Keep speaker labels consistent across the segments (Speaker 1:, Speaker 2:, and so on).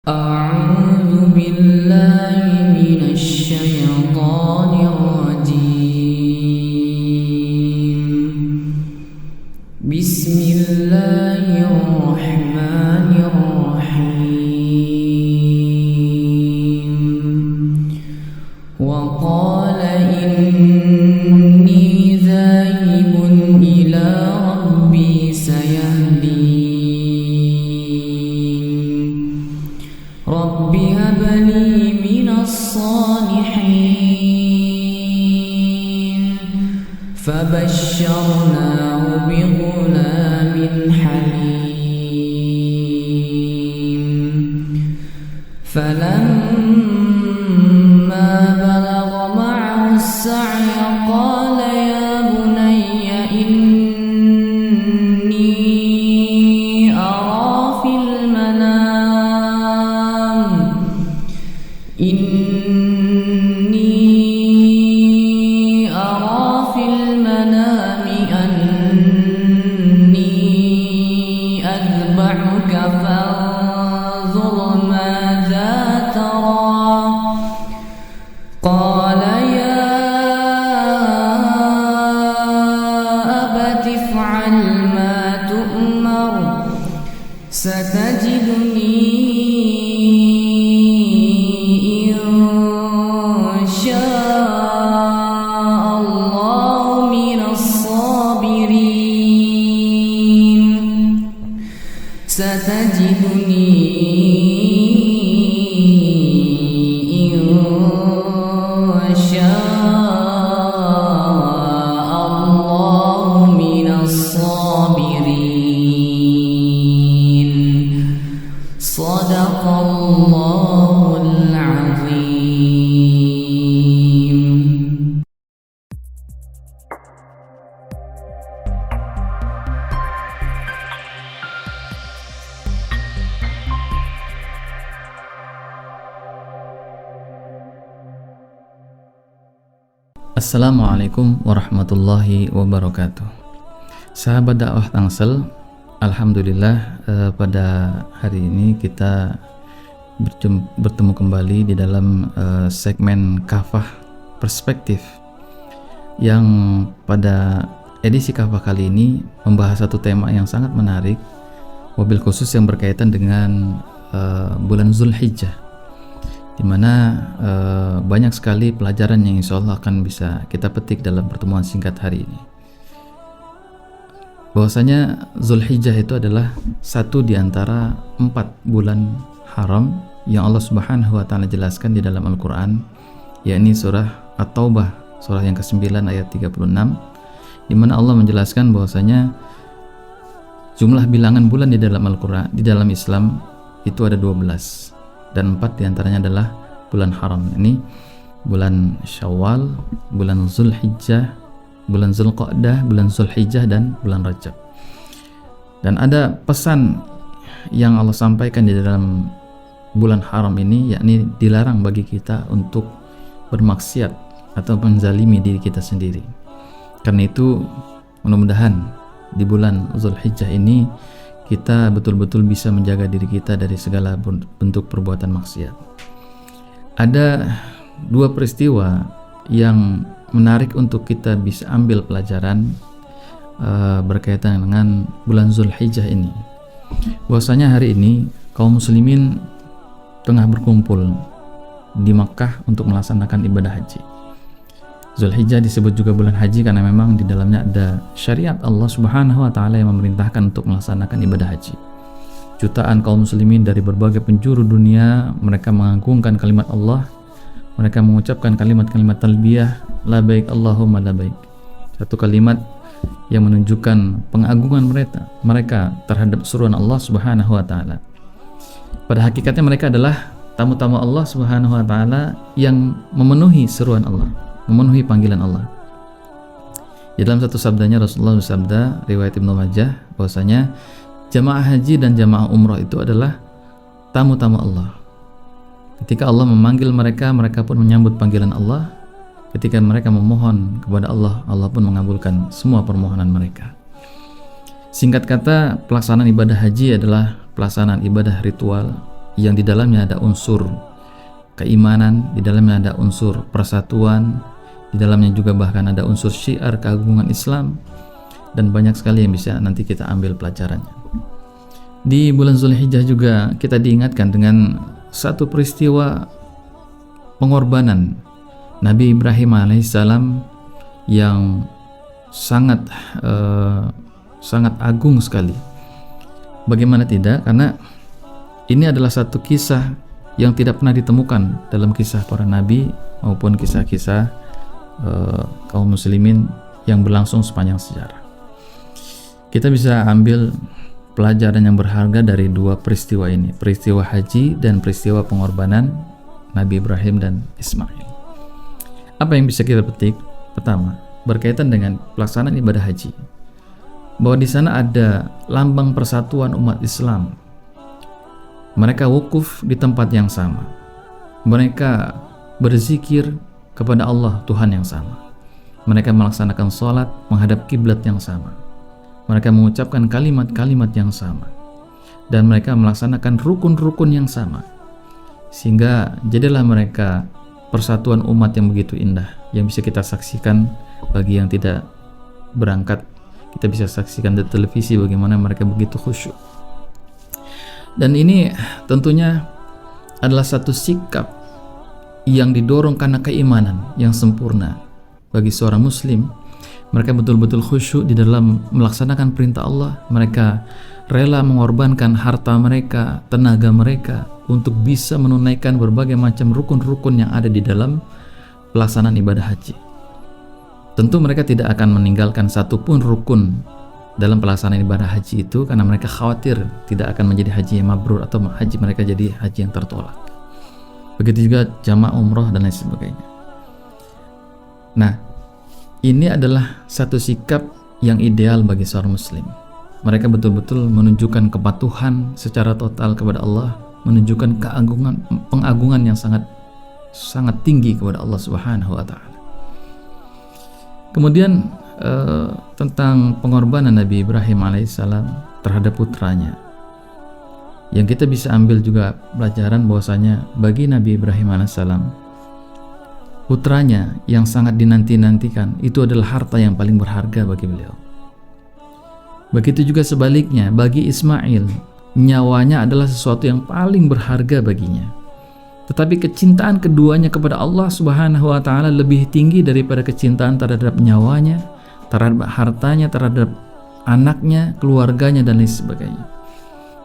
Speaker 1: أعوذ بالله من الشيطان الرجيم. بسم الله الرحمن الرحيم. وقال إني ذاهب إلى ربي سيهدين. رب هب لي من الصالحين. فبشرناه بغلام حليم. فلما بلغ معه السعي قال يا بني إني أرى في المنام أني أذبحك فانظر ماذا ترى. قال يا أبت افعل ما تؤمر ستجدني إن شاء الله من الصابرين. صدق الله العظيم.
Speaker 2: Assalamualaikum warahmatullahi wabarakatuh. Sahabat dakwah Tangsel, alhamdulillah pada hari ini kita bertemu kembali di dalam segmen Kafah Perspektif, yang pada edisi Kafah kali ini membahas satu tema yang sangat menarik, wabil khusus yang berkaitan dengan bulan Zulhijjah, di mana banyak sekali pelajaran yang insya Allah akan bisa kita petik dalam pertemuan singkat hari ini. Bahwasanya Zulhijjah itu adalah satu di antara 4 bulan haram yang Allah Subhanahu wa Ta'ala jelaskan di dalam Al-Quran, yakni surah At-Taubah, surah yang ke-9 ayat 36, di mana Allah menjelaskan bahwasanya jumlah bilangan bulan di dalam Al-Quran, di dalam Islam itu ada 12, dan 4 diantaranya adalah bulan haram. Ini bulan Syawal, bulan Zulhijjah, bulan Zulqa'dah, bulan Zulhijjah, dan bulan Rajab. Dan ada pesan yang Allah sampaikan di dalam bulan haram ini, yakni dilarang bagi kita untuk bermaksiat atau menzalimi diri kita sendiri. Karena itu mudah-mudahan di bulan Zulhijjah ini kita betul-betul bisa menjaga diri kita dari segala bentuk perbuatan maksiat. Ada 2 peristiwa yang menarik untuk kita bisa ambil pelajaran berkaitan dengan bulan Zulhijjah ini. Bahwasanya hari ini kaum muslimin tengah berkumpul di Makkah untuk melaksanakan ibadah haji. Zulhijjah disebut juga bulan haji karena memang di dalamnya ada syariat Allah Subhanahu wa Ta'ala yang memerintahkan untuk melaksanakan ibadah haji. Jutaan kaum muslimin dari berbagai penjuru dunia, mereka mengagungkan kalimat Allah, mereka mengucapkan kalimat-kalimat talbiyah, labaik Allahumma labaik. Satu kalimat yang menunjukkan pengagungan mereka terhadap seruan Allah Subhanahu wa Ta'ala. Pada hakikatnya mereka adalah tamu-tamu Allah Subhanahu wa Ta'ala yang memenuhi seruan Allah, memenuhi panggilan Allah. Di dalam satu sabdanya Rasulullah bersabda, riwayat Ibnu Majah, bahwasanya jamaah haji dan jamaah umrah itu adalah tamu-tamu Allah. Ketika Allah memanggil mereka, mereka pun menyambut panggilan Allah. Ketika mereka memohon kepada Allah, Allah pun mengabulkan semua permohonan mereka. Singkat kata, pelaksanaan ibadah haji adalah pelaksanaan ibadah ritual yang di dalamnya ada unsur keimanan, di dalamnya ada unsur persatuan, di dalamnya juga bahkan ada unsur syiar keagungan Islam, dan banyak sekali yang bisa nanti kita ambil pelajarannya. Di bulan Zulhijjah juga kita diingatkan dengan satu peristiwa pengorbanan Nabi Ibrahim alaihissalam yang sangat agung sekali. Bagaimana tidak? Karena ini adalah satu kisah yang tidak pernah ditemukan dalam kisah para nabi maupun kisah-kisah kaum muslimin yang berlangsung sepanjang sejarah. Kita bisa ambil pelajaran yang berharga dari dua peristiwa ini, peristiwa haji dan peristiwa pengorbanan Nabi Ibrahim dan Ismail. Apa yang bisa kita petik? Pertama, berkaitan dengan pelaksanaan ibadah haji, bahwa di sana ada lambang persatuan umat Islam. Mereka wukuf di tempat yang sama. Mereka berzikir kepada Allah Tuhan yang sama. Mereka melaksanakan sholat menghadap kiblat yang sama. Mereka mengucapkan kalimat-kalimat yang sama. Dan mereka melaksanakan rukun-rukun yang sama. Sehingga jadilah mereka persatuan umat yang begitu indah, yang bisa kita saksikan. Bagi yang tidak berangkat, kita bisa saksikan di televisi bagaimana mereka begitu khusyuk. Dan ini tentunya adalah satu sikap yang didorong karena keimanan yang sempurna bagi seorang muslim. Mereka betul-betul khusyuk di dalam melaksanakan perintah Allah. Mereka rela mengorbankan harta mereka, tenaga mereka untuk bisa menunaikan berbagai macam rukun-rukun yang ada di dalam pelaksanaan ibadah haji. Tentu mereka tidak akan meninggalkan satupun rukun dalam pelaksanaan ibadah haji itu, karena mereka khawatir tidak akan menjadi haji yang mabrur atau haji mereka jadi haji yang tertolak. Begitu juga jamaah umroh dan lain sebagainya. Nah, ini adalah satu sikap yang ideal bagi seorang muslim. Mereka betul-betul menunjukkan kepatuhan secara total kepada Allah, menunjukkan pengagungan yang sangat tinggi kepada Allah Subhanahu wa taala. Kemudian tentang pengorbanan Nabi Ibrahim alaihissalam terhadap putranya, yang kita bisa ambil juga pelajaran bahwasanya bagi Nabi Ibrahim alaihissalam, putranya yang sangat dinanti-nantikan itu adalah harta yang paling berharga bagi beliau. Begitu juga sebaliknya bagi Ismail, nyawanya adalah sesuatu yang paling berharga baginya. Tetapi kecintaan keduanya kepada Allah Subhanahu wa taala lebih tinggi daripada kecintaan terhadap nyawanya, terhadap hartanya, terhadap anaknya, keluarganya dan lain sebagainya.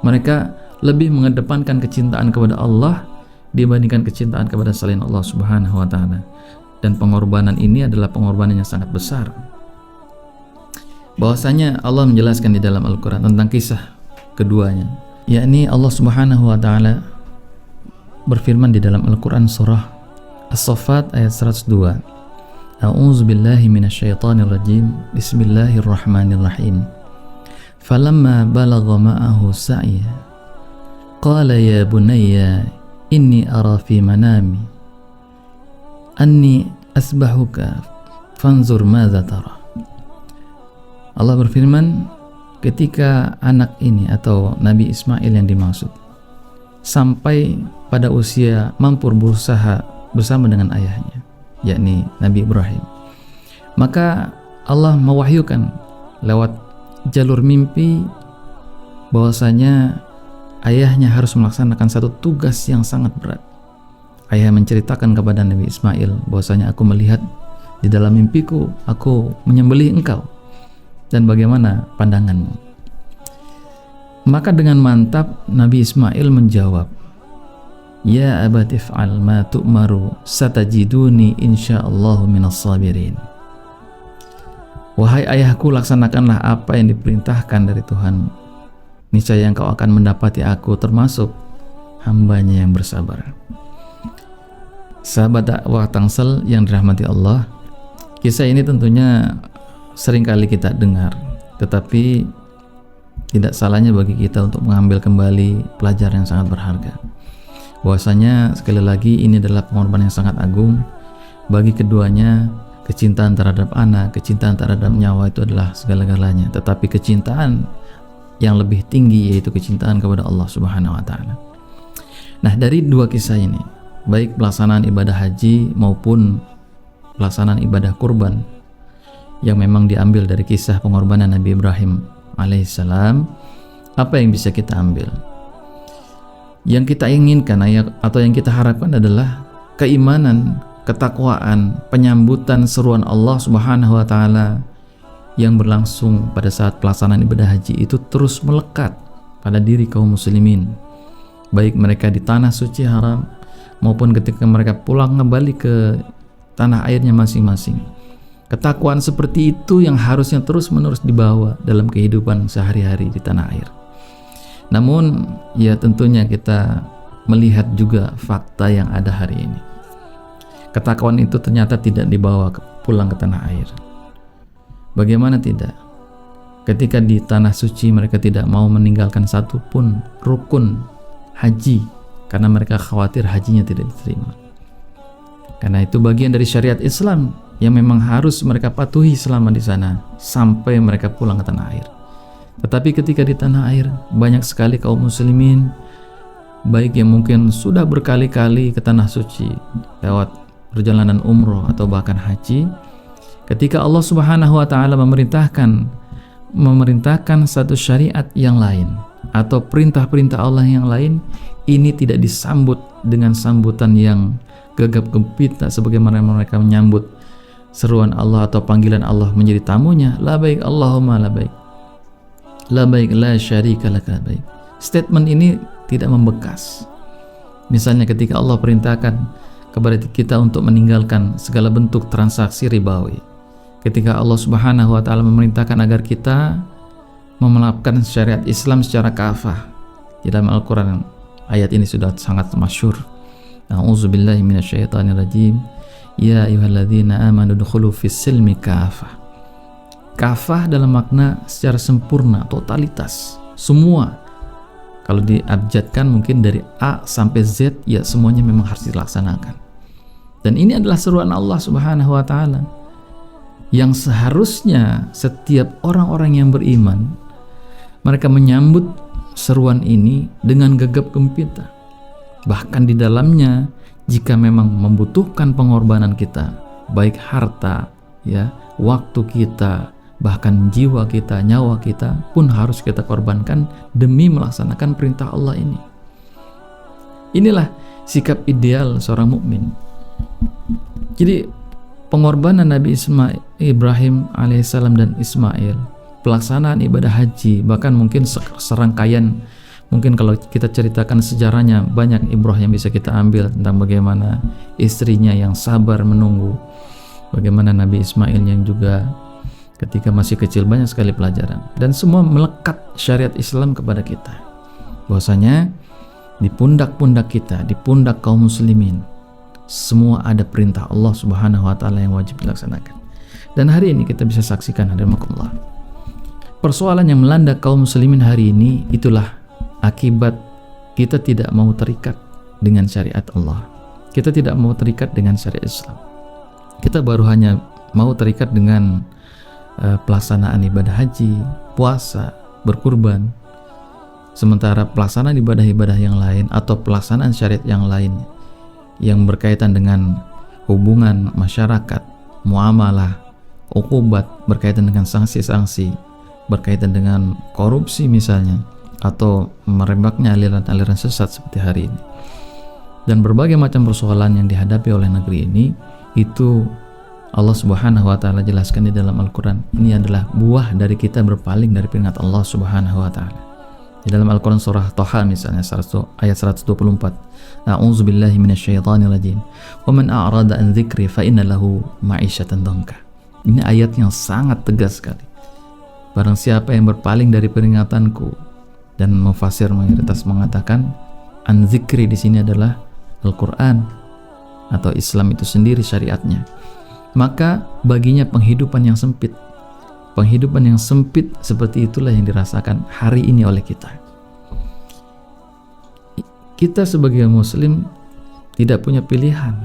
Speaker 2: Mereka lebih mengedepankan kecintaan kepada Allah dibandingkan kecintaan kepada selain Allah Subhanahu wa taala. Dan pengorbanan ini adalah pengorbanan yang sangat besar. Bahwasanya Allah menjelaskan di dalam Al-Qur'an tentang kisah keduanya, yakni Allah Subhanahu wa taala berfirman di dalam Al-Quran surah As-Saffat ayat 102. A'udzu billahi minasyaitonir rajim. Bismillahirrahmanirrahim. Falamma balagha ma'ahu sa'ya qala ya bunayya inni ara fi manami anni asbahuka fanzur madza tara. Allah berfirman ketika anak ini atau Nabi Ismail yang dimaksud sampai pada usia mampu berusaha bersama dengan ayahnya, yakni Nabi Ibrahim, maka Allah mewahyukan lewat jalur mimpi bahwasanya ayahnya harus melaksanakan satu tugas yang sangat berat. Ayah menceritakan kepada Nabi Ismail bahwasanya aku melihat di dalam mimpiku aku menyembelih engkau, dan bagaimana pandanganmu. Maka dengan mantap Nabi Ismail menjawab, ya abati fa'al ma tu'maru satajiduni insyaallahu minas sabirin. Wahai ayahku, laksanakanlah apa yang diperintahkan dari Tuhan. Niscaya engkau akan mendapati aku termasuk hambanya yang bersabar. Sahabat dakwah Tangsel yang dirahmati Allah, kisah ini tentunya seringkali kita dengar, tetapi tidak salahnya bagi kita untuk mengambil kembali pelajaran yang sangat berharga. Bahwasanya sekali lagi ini adalah pengorbanan yang sangat agung bagi keduanya. Kecintaan terhadap anak, kecintaan terhadap nyawa itu adalah segala-galanya. Tetapi kecintaan yang lebih tinggi yaitu kecintaan kepada Allah Subhanahu wa taala. Nah, dari dua kisah ini, baik pelaksanaan ibadah haji maupun pelaksanaan ibadah kurban yang memang diambil dari kisah pengorbanan Nabi Ibrahim alaihissalam, apa yang bisa kita ambil? Yang kita inginkan atau yang kita harapkan adalah keimanan, ketakwaan, penyambutan seruan Allah Subhanahu wa taala yang berlangsung pada saat pelaksanaan ibadah haji itu terus melekat pada diri kaum muslimin, baik mereka di tanah suci haram maupun ketika mereka pulang kembali ke tanah airnya masing-masing. Ketakwaan seperti itu yang harusnya terus-menerus dibawa dalam kehidupan sehari-hari di tanah air. Namun ya tentunya kita melihat juga fakta yang ada hari ini. Ketakwaan itu ternyata tidak dibawa pulang ke tanah air. Bagaimana tidak? Ketika di tanah suci mereka tidak mau meninggalkan satu pun rukun haji karena mereka khawatir hajinya tidak diterima. Karena itu bagian dari syariat Islam yang memang harus mereka patuhi selama di sana sampai mereka pulang ke tanah air. Tetapi ketika di tanah air banyak sekali kaum muslimin, baik yang mungkin sudah berkali-kali ke tanah suci lewat perjalanan umroh atau bahkan haji, ketika Allah Subhanahu wa taala memerintahkan satu syariat yang lain atau perintah-perintah Allah yang lain, ini tidak disambut dengan sambutan yang gegap gempita sebagaimana mereka menyambut seruan Allah atau panggilan Allah menjadi tamunya, labaik Allahumma labaik, labaik la syarika lak labaik. Statement ini tidak membekas. Misalnya ketika Allah perintahkan kepada kita untuk meninggalkan segala bentuk transaksi ribawi, ketika Allah Subhanahu wa taala memerintahkan agar kita menerapkan syariat Islam secara kafah. Di dalam Al-Qur'an ayat ini sudah sangat masyhur. A'udzubillahi minasyaitonirrajim. Ya ayyuhalladzina amanu dukhulu fis silmi kafah. Kafah dalam makna secara sempurna, totalitas, semua. Kalau diabjadkan mungkin dari A sampai Z, ya semuanya memang harus dilaksanakan. Dan ini adalah seruan Allah Subhanahu wa taala yang seharusnya setiap orang-orang yang beriman mereka menyambut seruan ini dengan gegap gempita. Bahkan di dalamnya jika memang membutuhkan pengorbanan kita, baik harta, ya, waktu kita, bahkan jiwa kita, nyawa kita pun harus kita korbankan demi melaksanakan perintah Allah ini. Inilah sikap ideal seorang mukmin. Jadi pengorbanan Nabi Ibrahim alaihissalam dan Ismail, pelaksanaan ibadah haji, bahkan mungkin serangkaian, mungkin kalau kita ceritakan sejarahnya banyak ibrah yang bisa kita ambil tentang bagaimana istrinya yang sabar menunggu, bagaimana Nabi Ismail yang juga ketika masih kecil, banyak sekali pelajaran. Dan semua melekat syariat Islam kepada kita, bahwasanya di pundak-pundak kita, di pundak kaum muslimin, semua ada perintah Allah Subhanahu wa taala yang wajib dilaksanakan. Dan hari ini kita bisa saksikan, hadirin persoalan yang melanda kaum muslimin hari ini itulah akibat kita tidak mau terikat dengan syariat Allah. Kita tidak mau terikat dengan syariat Islam. Kita baru hanya mau terikat dengan pelaksanaan ibadah haji, puasa, berkurban. Sementara pelaksanaan ibadah-ibadah yang lain atau pelaksanaan syariat yang lain yang berkaitan dengan hubungan masyarakat, muamalah, uqubat, berkaitan dengan sanksi-sanksi, berkaitan dengan korupsi misalnya, atau merebaknya aliran-aliran sesat seperti hari ini, dan berbagai macam persoalan yang dihadapi oleh negeri ini, itu Allah Subhanahu wa taala jelaskan di dalam Al-Qur'an. Ini adalah buah dari kita berpaling dari peringat Allah Subhanahu wa taala. Di dalam Al-Qur'an surah Thaha misalnya ayat 124. A'udzubillahi minasyaitonirrajim. Wa man a'rada an dzikri fa inna lahu ma'isyatan dhanka. Ini ayat yang sangat tegas sekali. Barang siapa yang berpaling dari peringatanku, dan mufasir mayoritas mengatakan an dzikri di sini adalah Al-Qur'an atau Islam itu sendiri syariatnya, maka baginya penghidupan yang sempit. Penghidupan yang sempit seperti itulah yang dirasakan hari ini oleh kita. Kita sebagai muslim tidak punya pilihan.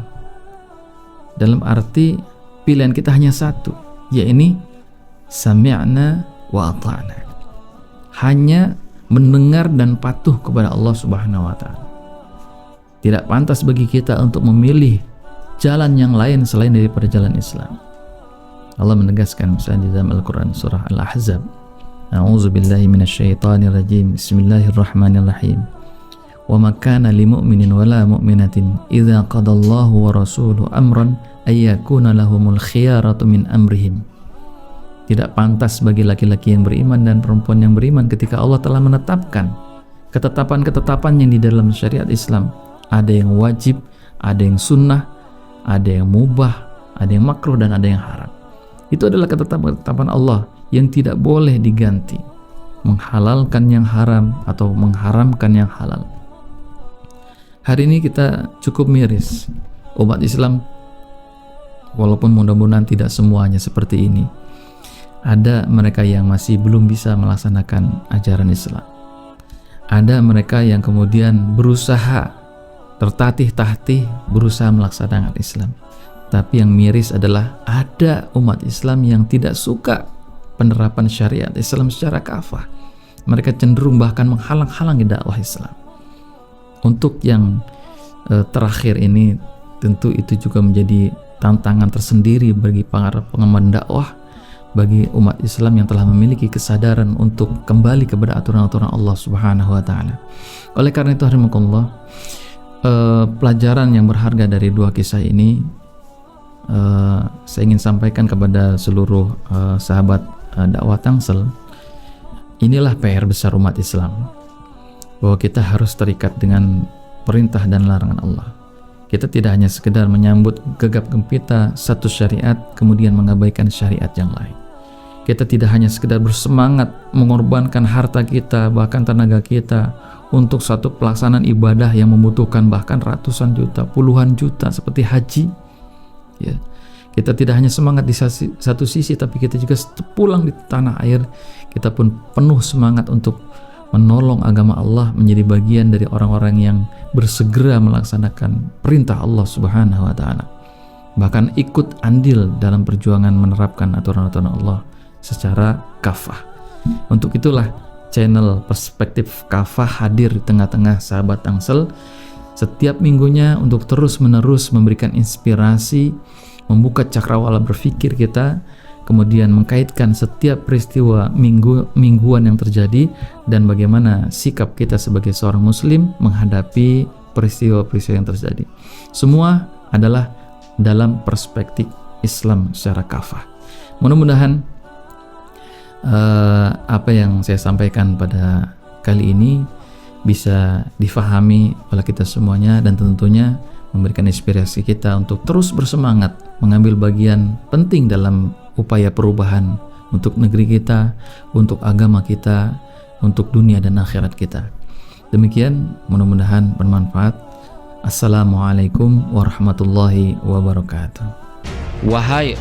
Speaker 2: Dalam arti pilihan kita hanya satu, yaitu sami'na wa ata'na. Hanya mendengar dan patuh kepada Allah Subhanahu wa taala. Tidak pantas bagi kita untuk memilih jalan yang lain selain daripada jalan Islam. Allah menegaskan misalnya di dalam Al-Quran surah Al-Ahzab, A'udzubillahi minasyaitonirrajim, Bismillahirrahmanirrahim. Wa ma kana limu'minin wala mu'minatin idza qadallahu wa rasuluhu amran ayyakuna lahumul khiyaratu min amrihim. Tidak pantas bagi laki-laki yang beriman dan perempuan yang beriman ketika Allah telah menetapkan ketetapan-ketetapan yang di dalam syariat Islam. Ada yang wajib, ada yang sunnah, ada yang mubah, ada yang makruh, dan ada yang haram. Itu adalah ketetapan-ketetapan Allah yang tidak boleh diganti, menghalalkan yang haram atau mengharamkan yang halal. Hari ini kita cukup miris, umat Islam, walaupun mudah-mudahan tidak semuanya seperti ini, ada mereka yang masih belum bisa melaksanakan ajaran Islam. Ada mereka yang kemudian berusaha tertatih-tatih berusaha melaksanakan Islam. Tapi yang miris adalah ada umat Islam yang tidak suka penerapan syariat Islam secara kafah. Mereka cenderung bahkan menghalang-halangi dakwah Islam. Untuk yang terakhir ini, tentu itu juga menjadi tantangan tersendiri bagi para pengemban dakwah, bagi umat Islam yang telah memiliki kesadaran untuk kembali kepada aturan-aturan Allah Subhanahu wa taala. Oleh karena itu, rahimakumullah, pelajaran yang berharga dari dua kisah ini saya ingin sampaikan kepada seluruh sahabat dakwah Tangsel. Inilah PR besar umat Islam, bahwa kita harus terikat dengan perintah dan larangan Allah. Kita tidak hanya sekedar menyambut gegap gempita satu syariat kemudian mengabaikan syariat yang lain. Kita tidak hanya sekedar bersemangat mengorbankan harta kita bahkan tenaga kita untuk satu pelaksanaan ibadah yang membutuhkan bahkan ratusan juta, puluhan juta seperti haji. Ya, kita tidak hanya semangat di satu sisi, tapi kita juga pulang di tanah air kita pun penuh semangat untuk menolong agama Allah, menjadi bagian dari orang-orang yang bersegera melaksanakan perintah Allah Subhanahu wa taala. Bahkan ikut andil dalam perjuangan menerapkan aturan-aturan Allah secara kafah. Untuk itulah channel Perspektif Kafah hadir di tengah-tengah sahabat Tangsel setiap minggunya untuk terus-menerus memberikan inspirasi, membuka cakrawala berpikir kita, kemudian mengkaitkan setiap peristiwa mingguan yang terjadi dan bagaimana sikap kita sebagai seorang muslim menghadapi peristiwa-peristiwa yang terjadi. Semua adalah dalam perspektif Islam secara kafah. Mudah-mudahan apa yang saya sampaikan pada kali ini bisa difahami oleh kita semuanya dan tentunya memberikan inspirasi kita untuk terus bersemangat mengambil bagian penting dalam upaya perubahan untuk negeri kita, untuk agama kita, untuk dunia dan akhirat kita. Demikian, mudah-mudahan bermanfaat. Assalamualaikum warahmatullahi wabarakatuh.
Speaker 3: Wahai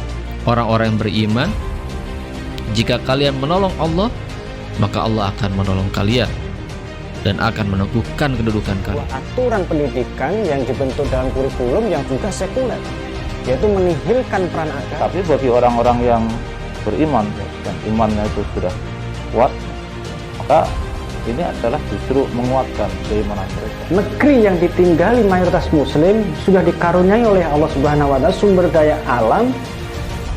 Speaker 3: orang-orang yang beriman, jika kalian menolong Allah, maka Allah akan menolong kalian dan akan meneguhkan kedudukan kalian.
Speaker 4: Aturan pendidikan yang dibentuk dalam kurikulum yang juga sekuler, yaitu menihilkan peran agama.
Speaker 5: Tapi bagi orang-orang yang beriman dan imannya itu sudah kuat, maka ini adalah justru menguatkan keimanan mereka.
Speaker 4: Negeri yang ditinggali mayoritas muslim sudah dikaruniai oleh Allah Subhanahu wa taala sumber daya alam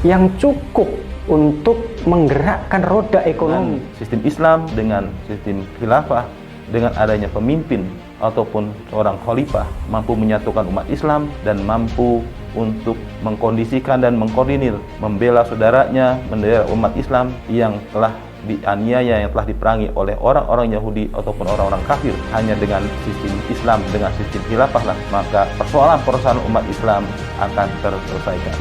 Speaker 4: yang cukup untuk menggerakkan roda ekonomi.
Speaker 5: Dengan sistem Islam, dengan sistem khilafah, dengan adanya pemimpin ataupun seorang khalifah mampu menyatukan umat Islam dan mampu untuk mengkondisikan dan mengkoordinir, membela saudaranya, membela umat Islam yang telah dianiaya, yang telah diperangi oleh orang-orang Yahudi ataupun orang-orang kafir. Hanya dengan sistem Islam, dengan sistem khilafah lah, maka persoalan umat Islam akan terselesaikan.